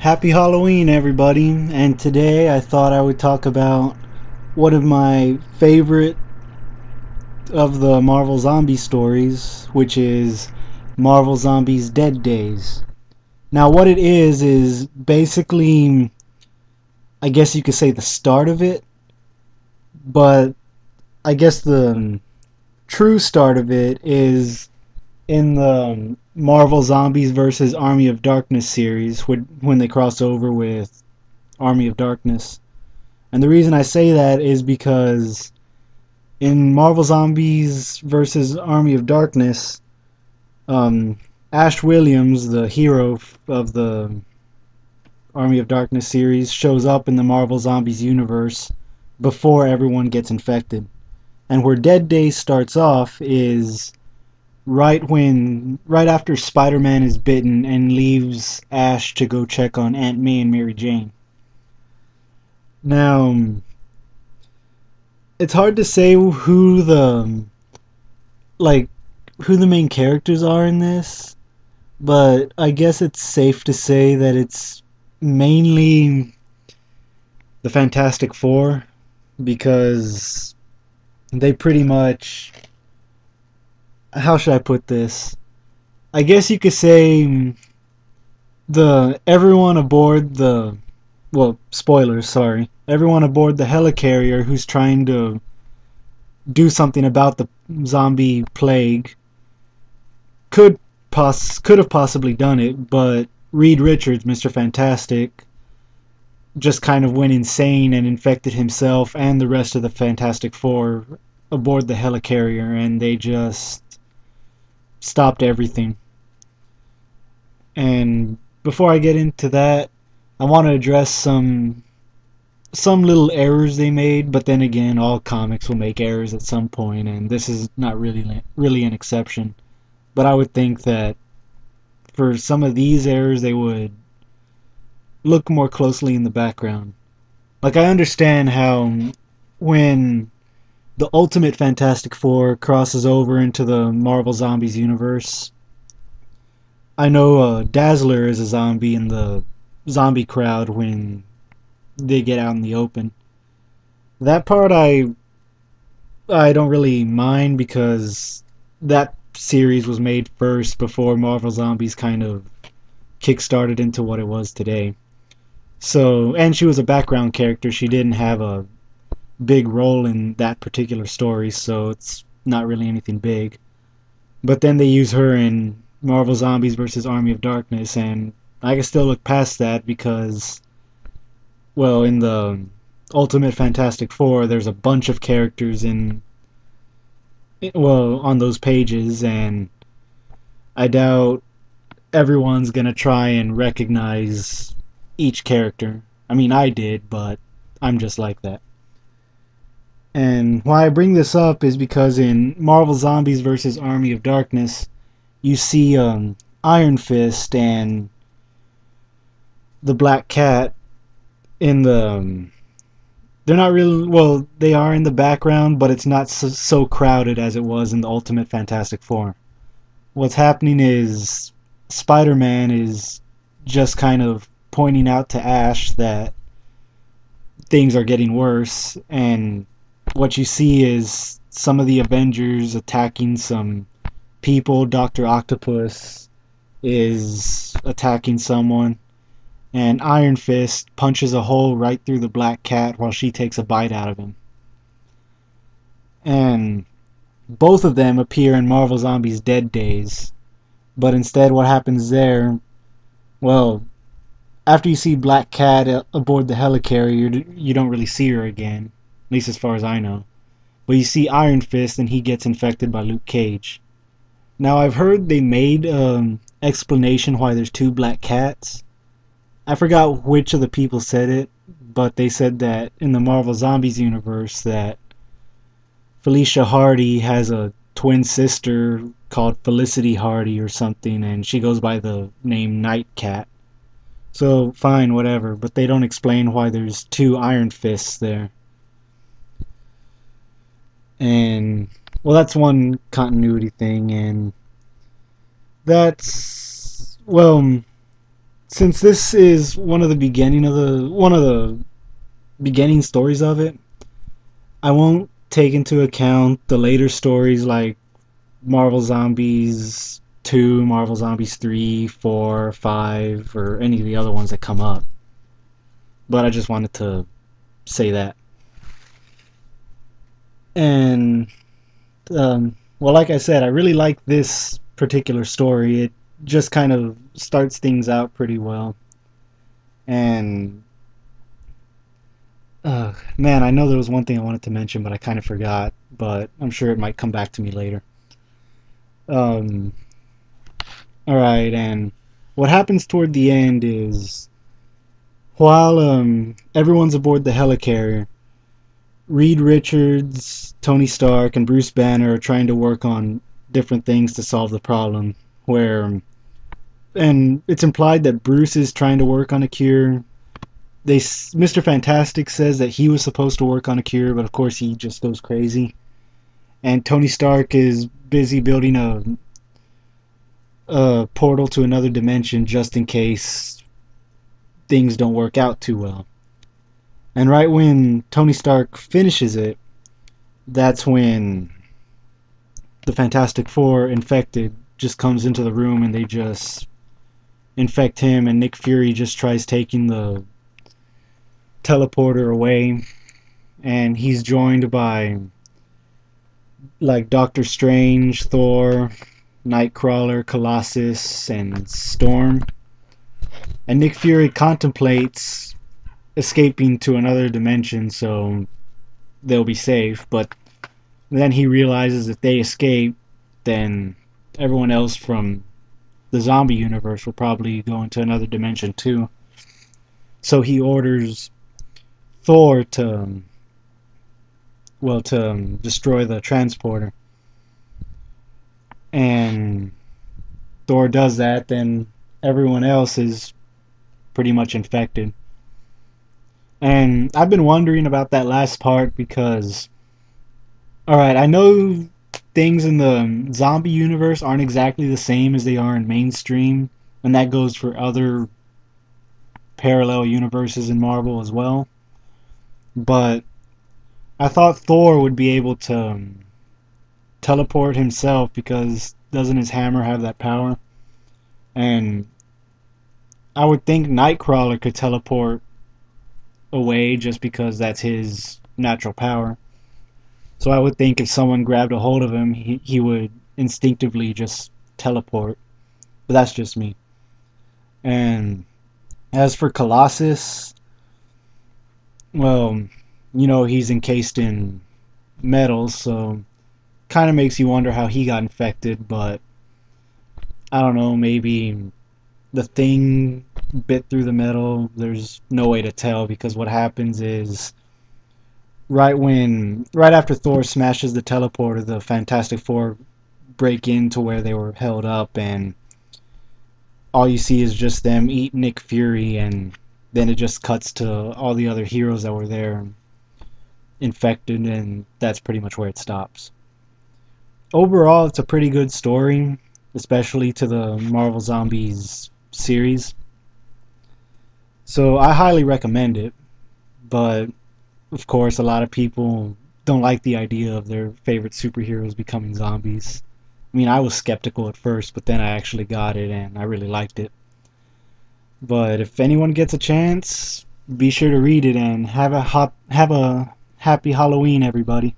Happy Halloween, everybody. And today I thought I would talk about one of my favorite of the Marvel Zombie stories, which is Marvel Zombies Dead Days. Now, what it is basically, I guess you could say, the start of it, but I guess the true start of it is in the Marvel Zombies versus Army of Darkness series when they cross over with Army of Darkness. And the reason I say that is because in Marvel Zombies versus Army of Darkness, um, Ash Williams, the hero of the Army of Darkness series, shows up in the Marvel Zombies universe before everyone gets infected. And where Dead Day starts off is right after Spider-Man is bitten and leaves Ash to go check on Aunt May and Mary Jane. Now, it's hard to say like who the main characters are in this, but I guess it's safe to say that it's mainly the Fantastic Four because they pretty much, how should I put this? I guess you could say the everyone aboard the well, spoilers, sorry. Everyone aboard the helicarrier who's trying to do something about the zombie plague could have possibly done it, but Reed Richards, Mr. Fantastic, just kind of went insane and infected himself and the rest of the Fantastic Four aboard the helicarrier, and they just stopped everything. And before I get into that, I want to address some little errors they made, but then again, all comics will make errors at some point, and this is not really an exception. But I would think that for some of these errors, they would look more closely in the background. Like, I understand how when the Ultimate Fantastic Four crosses over into the Marvel Zombies universe, I know Dazzler is a zombie in the zombie crowd when they get out in the open. That part I don't really mind because that series was made first before Marvel Zombies kind of kickstarted into what it was today. So, and she was a background character. She didn't have a big role in that particular story, so it's not really anything big. But then they use her in Marvel Zombies versus Army of Darkness, and I can still look past that because, well, in the Ultimate Fantastic Four, there's a bunch of characters on those pages, and I doubt everyone's gonna try and recognize each character. I mean, I did, but I'm just like that. And why I bring this up is because in Marvel Zombies vs. Army of Darkness, you see Iron Fist and the Black Cat in the. They're not really. Well, they are in the background, but it's not so crowded as it was in the Ultimate Fantastic Four. What's happening is Spider-Man is just kind of pointing out to Ash that things are getting worse, and what you see is some of the Avengers attacking some people. Dr. Octopus is attacking someone, and Iron Fist punches a hole right through the Black Cat while she takes a bite out of him. And both of them appear in Marvel Zombies Dead Days, but instead what happens there, well, after you see Black Cat aboard the helicarrier, you don't really see her again, at least as far as I know. But you see Iron Fist and he gets infected by Luke Cage. Now I've heard they made explanation why there's two Black Cats. I forgot which of the people said it, but they said that in the Marvel Zombies universe that Felicia Hardy has a twin sister called Felicity Hardy or something, and she goes by the name Nightcat. So fine, whatever, but they don't explain why there's two Iron Fists there. And well, that's one continuity thing, and that's, well, since this is one of the beginning stories of it, I won't take into account the later stories like Marvel Zombies 2, Marvel Zombies 3, 4, 5, or any of the other ones that come up. But I just wanted to say that. And, well, like I said, I really like this particular story. It just kind of starts things out pretty well. And, man, I know there was one thing I wanted to mention, but I kind of forgot. But I'm sure it might come back to me later. Um, Alright, and what happens toward the end is while everyone's aboard the helicarrier, Reed Richards, Tony Stark, and Bruce Banner are trying to work on different things to solve the problem. Where, and it's implied that Bruce is trying to work on a cure. Mr. Fantastic says that he was supposed to work on a cure, but of course he just goes crazy. And Tony Stark is busy building a portal to another dimension just in case things don't work out too well. And right when Tony Stark finishes it, that's when the Fantastic Four infected just comes into the room and they just infect him, and Nick Fury just tries taking the teleporter away, and he's joined by like Doctor Strange, Thor, Nightcrawler, Colossus, and Storm. And Nick Fury contemplates escaping to another dimension so they'll be safe, but then he realizes if they escape, then everyone else from the zombie universe will probably go into another dimension too. So he orders Thor to, well, to destroy the transporter. And Thor does that, then everyone else is pretty much infected. And I've been wondering about that last part because, alright, I know things in the zombie universe aren't exactly the same as they are in mainstream, and that goes for other parallel universes in Marvel as well. But I thought Thor would be able to teleport himself because doesn't his hammer have that power? And I would think Nightcrawler could teleport away just because that's his natural power. So I would think if someone grabbed a hold of him, he would instinctively just teleport. But that's just me. And as for Colossus, well, he's encased in metal, so kind of makes you wonder how he got infected, but I don't know, maybe the thing bit through the metal. There's no way to tell because what happens is right after Thor smashes the teleporter, the Fantastic Four break into where they were held up, and all you see is just them eat Nick Fury, and then it just cuts to all the other heroes that were there infected, and that's pretty much where it stops. Overall, it's a pretty good story, especially to the Marvel Zombies series. So I highly recommend it, but of course a lot of people don't like the idea of their favorite superheroes becoming zombies. I mean, I was skeptical at first, but then I actually got it and I really liked it. But if anyone gets a chance, be sure to read it and have a happy Halloween, everybody.